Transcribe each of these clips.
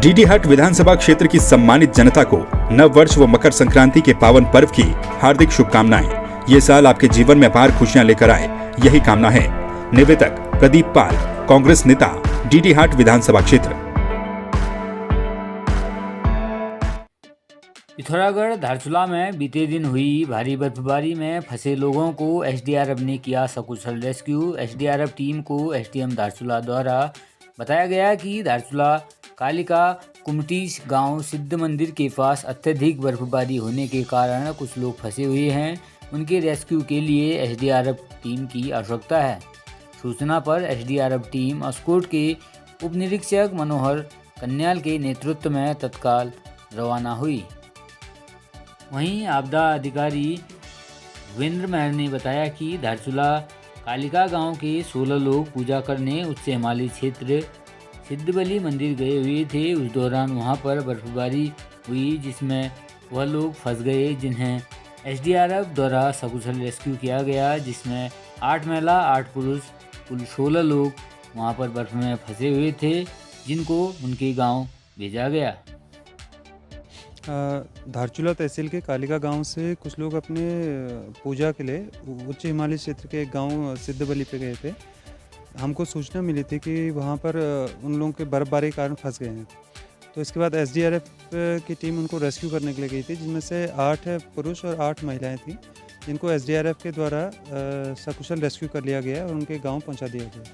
DD हाट विधानसभा क्षेत्र की सम्मानित जनता को नव वर्ष व मकर संक्रांति के पावन पर्व की हार्दिक शुभकामनाएं। ये साल आपके जीवन में अपार खुशियां लेकर आए, यही कामना है। निवेदक प्रदीप पाल, कांग्रेस नेता, डीडी हाट विधानसभा क्षेत्र। पिथौरागढ़ धारचूला में बीते दिन हुई भारी बर्फबारी में फंसे लोगों को एसडीआरएफ ने किया सकुशल रेस्क्यू। एसडीआरएफ टीम को एसडीएम धारचूला द्वारा बताया गया कि धारचूला कालिका कुमटीस गांव सिद्ध मंदिर के पास अत्यधिक बर्फबारी होने के कारण कुछ लोग फंसे हुए हैं। उनके रेस्क्यू के लिए एसडीआरएफ टीम की आवश्यकता है। सूचना पर एसडीआरएफ टीम अस्कोट के उप निरीक्षक मनोहर कन्याल के नेतृत्व में तत्काल रवाना हुई। वहीं आपदा अधिकारी वीरेंद्र महर ने बताया कि धारचूला कालिका गांव के 16 लोग पूजा करने उच्च हिमालयी क्षेत्र सिद्धबली मंदिर गए हुए थे। उस दौरान वहां पर बर्फबारी हुई जिसमें वह लोग फंस गए, जिन्हें एसडीआरएफ द्वारा सकुशल रेस्क्यू किया गया, जिसमें 8 महिला 8 पुरुष कुल 16 लोग वहां पर बर्फ में फंसे हुए थे, जिनको उनके गांव भेजा गया। धारचूला तहसील के कालिका गांव से कुछ लोग अपने पूजा के लिए उच्च हिमालय क्षेत्र के एक गांव सिद्धबली पे गए थे। हमको सूचना मिली थी कि वहां पर उन लोगों के बर्फबारी के कारण फंस गए हैं। तो इसके बाद एसडीआरएफ की टीम उनको रेस्क्यू करने के लिए गई थी, जिनमें से 8 पुरुष और 8 महिलाएं थीं, जिनको एसडीआरएफ के द्वारा सकुशल रेस्क्यू कर लिया गया और उनके गाँव पहुँचा दिया गया।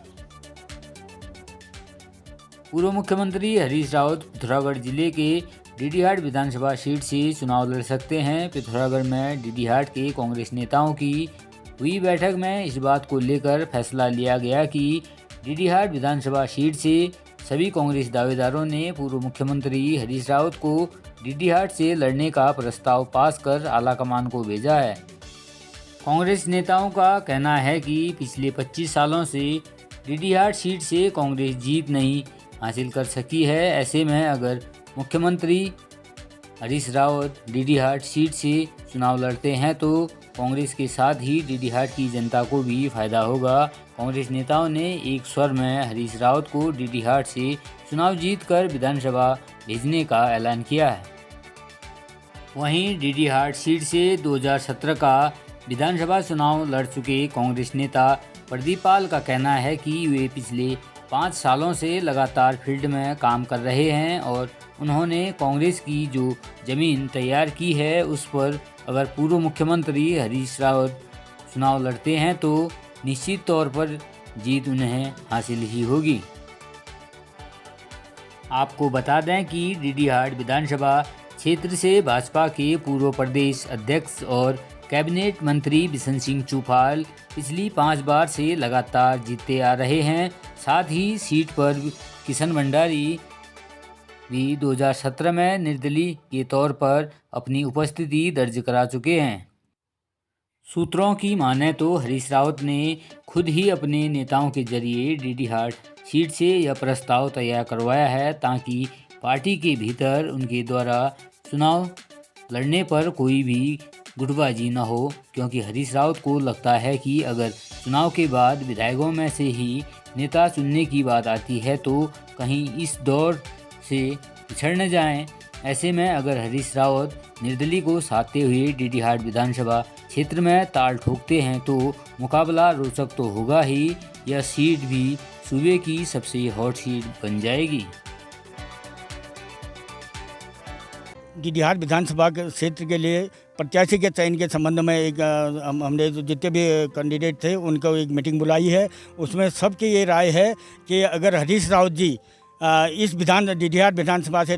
पूर्व मुख्यमंत्री हरीश रावत पिथौरागढ़ जिले के डीडी हाट विधानसभा सीट से चुनाव लड़ सकते हैं। पिथौरागढ़ में डीडी हाट के कांग्रेस नेताओं की हुई बैठक में इस बात को लेकर फैसला लिया गया कि डीडी हाट विधानसभा सीट से सभी कांग्रेस दावेदारों ने पूर्व मुख्यमंत्री हरीश रावत को डीडी हाट से लड़ने का प्रस्ताव पास कर आलाकमान को भेजा है। कांग्रेस नेताओं का कहना है कि पिछले 25 सालों से डीडी हाट सीट से कांग्रेस जीत नहीं हासिल कर सकी है। ऐसे में अगर मुख्यमंत्री हरीश रावत डीडी हाट सीट से चुनाव लड़ते हैं तो कांग्रेस के साथ ही डीडी हाट की जनता को भी फायदा होगा। कांग्रेस नेताओं ने एक स्वर में हरीश रावत को डीडी हाट से चुनाव जीतकर विधानसभा भेजने का ऐलान किया है। वहीं डीडी हाट सीट से 2017 का विधानसभा चुनाव लड़ चुके कांग्रेस नेता प्रदीप पाल का कहना है कि वे पिछले 5 सालों से लगातार फील्ड में काम कर रहे हैं और उन्होंने कांग्रेस की जो ज़मीन तैयार की है उस पर अगर पूर्व मुख्यमंत्री हरीश रावत चुनाव लड़ते हैं तो निश्चित तौर पर जीत उन्हें हासिल ही होगी। आपको बता दें कि डीडी हाट विधानसभा क्षेत्र से भाजपा के पूर्व प्रदेश अध्यक्ष और कैबिनेट मंत्री बिशन सिंह चूफाल पिछली 5 बार से लगातार जीतते आ रहे हैं। साथ ही सीट पर किशन भंडारी भी 2017 में निर्दलीय के तौर पर अपनी उपस्थिति दर्ज करा चुके हैं। सूत्रों की माने तो हरीश रावत ने खुद ही अपने नेताओं के जरिए डीडी हाट सीट से यह प्रस्ताव तैयार करवाया है ताकि पार्टी के भीतर उनके द्वारा चुनाव लड़ने पर कोई भी गुटबाजी न हो, क्योंकि हरीश रावत को लगता है कि अगर चुनाव के बाद विधायकों में से ही नेता चुनने की बात आती है तो कहीं इस दौर से पिछड़ न जाएं। ऐसे में अगर हरीश रावत निर्दलीय को साधते हुए डीडी हाट विधानसभा क्षेत्र में ताल ठोकते हैं तो मुकाबला रोचक तो होगा ही, यह सीट भी सूबे की सबसे हॉट सीट बन जाएगी। डीडी हाट विधानसभा के क्षेत्र के लिए प्रत्याशी के चयन के संबंध में एक हमने जितने भी कैंडिडेट थे उनको एक मीटिंग बुलाई है। उसमें सबकी ये राय है कि अगर हरीश रावत जी इस डीडी हाट विधानसभा से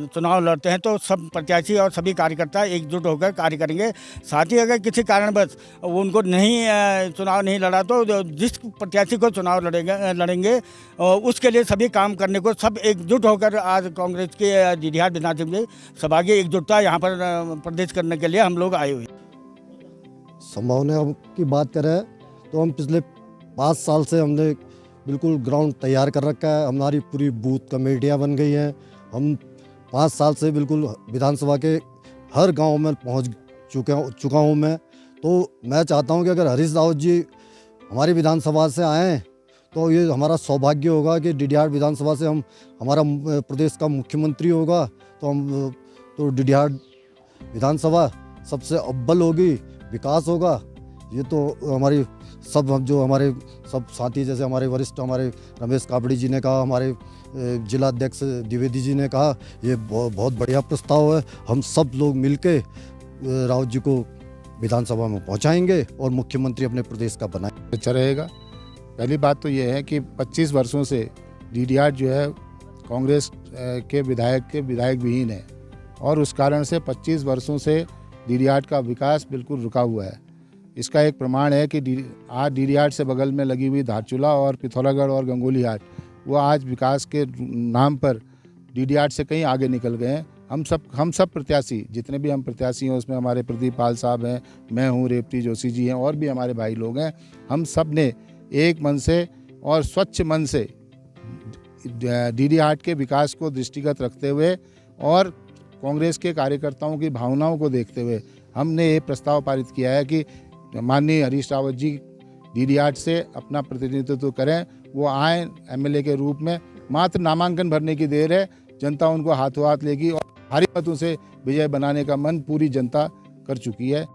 चुनाव लड़ते हैं तो सब प्रत्याशी और सभी कार्यकर्ता एकजुट होकर कार्य करेंगे। साथ ही अगर किसी कारणवश उनको चुनाव नहीं लड़ा तो जिस प्रत्याशी को चुनाव लड़ेंगे उसके लिए सभी काम करने को सब एकजुट होकर आज कांग्रेस के डीडी हाट विधानसभा सभा की एकजुटता यहाँ पर प्रदेश करने के लिए हम लोग आए हुए। संभावना की बात करें तो हम पिछले 5 साल से हमने बिल्कुल ग्राउंड तैयार कर रखा है। हमारी पूरी बूथ कमेटियाँ बन गई हैं। हम 5 साल से बिल्कुल विधानसभा के हर गांव में पहुंच चुका हूं मैं। तो मैं चाहता हूं कि अगर हरीश रावत जी हमारी विधानसभा से आएँ तो ये हमारा सौभाग्य होगा कि डीडीहाट विधानसभा से हमारा प्रदेश का मुख्यमंत्री होगा, तो डीडीहाट विधानसभा सबसे अव्वल होगी, विकास होगा। ये तो हमारे सब साथी, जैसे हमारे वरिष्ठ हमारे रमेश कापड़ी जी ने कहा, हमारे जिला अध्यक्ष द्विवेदी जी ने कहा, ये बहुत बढ़िया प्रस्ताव है। हम सब लोग मिलके राउत जी को विधानसभा में पहुंचाएंगे और मुख्यमंत्री अपने प्रदेश का बनाएंगे। अच्छा रहेगा। पहली बात तो ये है कि 25 वर्षों से डीडीहाट जो है कांग्रेस के विधायक विहीन है और उस कारण से 25 वर्षों से डीडीहाट का विकास बिल्कुल रुका हुआ है। इसका एक प्रमाण है कि आज डीडीहाट से बगल में लगी हुई धारचूला और पिथौरागढ़ और गंगोली हाट वो आज विकास के नाम पर डीडीहाट से कहीं आगे निकल गए हैं। हम सब प्रत्याशी, जितने भी हम प्रत्याशी हैं, उसमें हमारे प्रदीप पाल साहब हैं, मैं हूँ, रेवती जोशी जी हैं और भी हमारे भाई लोग हैं। हम सब ने एक मन से और स्वच्छ मन से डीडीहाट के विकास को दृष्टिगत रखते हुए और कांग्रेस के कार्यकर्ताओं की भावनाओं को देखते हुए हमने ये प्रस्ताव पारित किया है कि माननीय हरीश रावत जी डीडीहाट से अपना प्रतिनिधित्व करें। वो आए एमएलए के रूप में, मात्र नामांकन भरने की देर है, जनता उनको हाथों हाथ लेगी और भारी मतों से विजय बनाने का मन पूरी जनता कर चुकी है।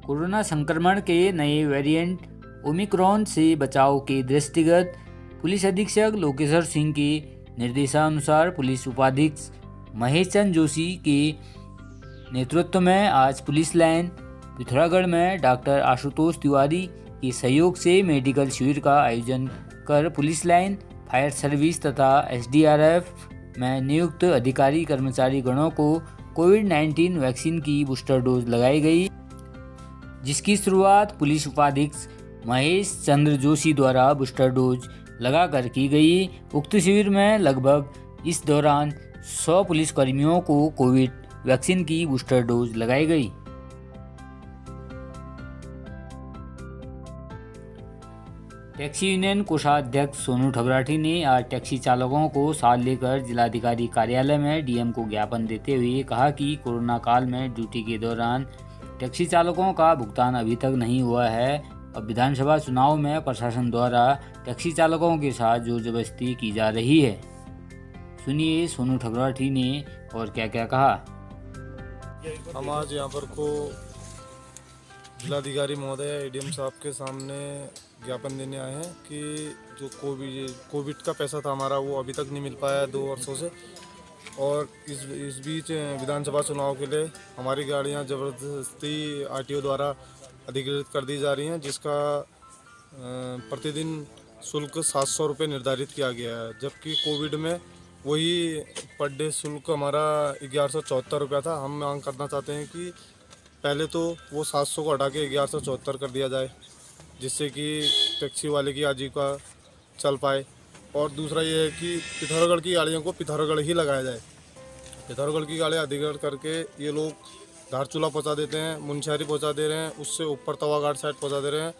कोरोना संक्रमण के नए वेरिएंट ओमिक्रॉन से बचाव के दृष्टिगत पुलिस अधीक्षक लोकेश्वर सिंह के निर्देशानुसार पुलिस उपाधीक्षक महेश चंद्र जोशी के नेतृत्व में आज पुलिस लाइन पिथौरागढ़ में डॉक्टर आशुतोष तिवारी के सहयोग से मेडिकल शिविर का आयोजन कर पुलिस लाइन, फायर सर्विस तथा एसडीआरएफ में नियुक्त अधिकारी कर्मचारी गणों को कोविड-19 वैक्सीन की बूस्टर डोज लगाई गई, जिसकी शुरुआत पुलिस उपाधीक्षक महेश चंद्र जोशी द्वारा बूस्टर डोज लगाकर की गई। उक्त शिविर में लगभग इस दौरान 100 पुलिसकर्मियों को कोविड वैक्सीन की बूस्टर डोज लगाई गई। टैक्सी यूनियन कोषाध्यक्ष सोनू ठगराठी ने आज टैक्सी चालकों को साथ लेकर जिलाधिकारी कार्यालय में डीएम को ज्ञापन देते हुए कहा कि कोरोना काल में ड्यूटी के दौरान टैक्सी चालकों का भुगतान अभी तक नहीं हुआ है। अब विधानसभा चुनाव में प्रशासन द्वारा टैक्सी चालकों के साथ जोर जबरदस्ती की जा रही है। सुनिए सोनू ठगराठी ने और क्या क्या कहा। हम आज यहाँ पर को जिलाधिकारी महोदय एडीएम साहब के सामने ज्ञापन देने आए हैं कि जो कोविड का पैसा था हमारा वो अभी तक नहीं मिल पाया है 2 वर्षों से, और इस बीच विधानसभा चुनाव के लिए हमारी गाड़ियाँ ज़बरदस्ती आरटीओ द्वारा अधिकृत कर दी जा रही हैं, जिसका प्रतिदिन शुल्क 700 रुपये निर्धारित किया गया है, जबकि कोविड में वही पर डे शुल्क हमारा 1174 रुपया था। हम मांग करना चाहते हैं कि पहले तो वो 700 को हटा के 1174 कर दिया जाए, जिससे कि टैक्सी वाले की आजीविका चल पाए। और दूसरा ये है कि पिथौरागढ़ की गाड़ियों को पिथौरागढ़ ही लगाया जाए। पिथौरागढ़ की गाड़ियाँ अधिकृत करके ये लोग धारचूला पहुँचा देते हैं, मुनस्यारी पहुँचा दे रहे हैं, उससे ऊपर तवाघाट साइड पहुँचा दे रहे हैं।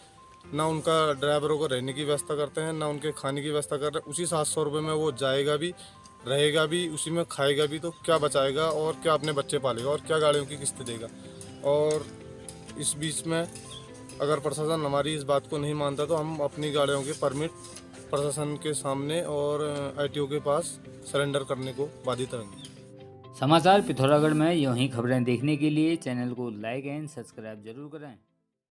ना उनका ड्राइवरों को रहने की व्यवस्था करते हैं, ना उनके खाने की व्यवस्था कर रहे हैं। उसी 700 रुपये में वो जाएगा भी, रहेगा भी, उसी में खाएगा भी, तो क्या बचाएगा और क्या अपने बच्चे पालेगा और क्या गाड़ियों की किस्त देगा। और इस बीच में अगर प्रशासन हमारी इस बात को नहीं मानता तो हम अपनी गाड़ियों के परमिट प्रशासन के सामने और आईटीओ के पास सरेंडर करने को बाधित रहेंगे। समाचार पिथौरागढ़ में यूं ही खबरें देखने के लिए चैनल को लाइक एंड सब्सक्राइब जरूर करें।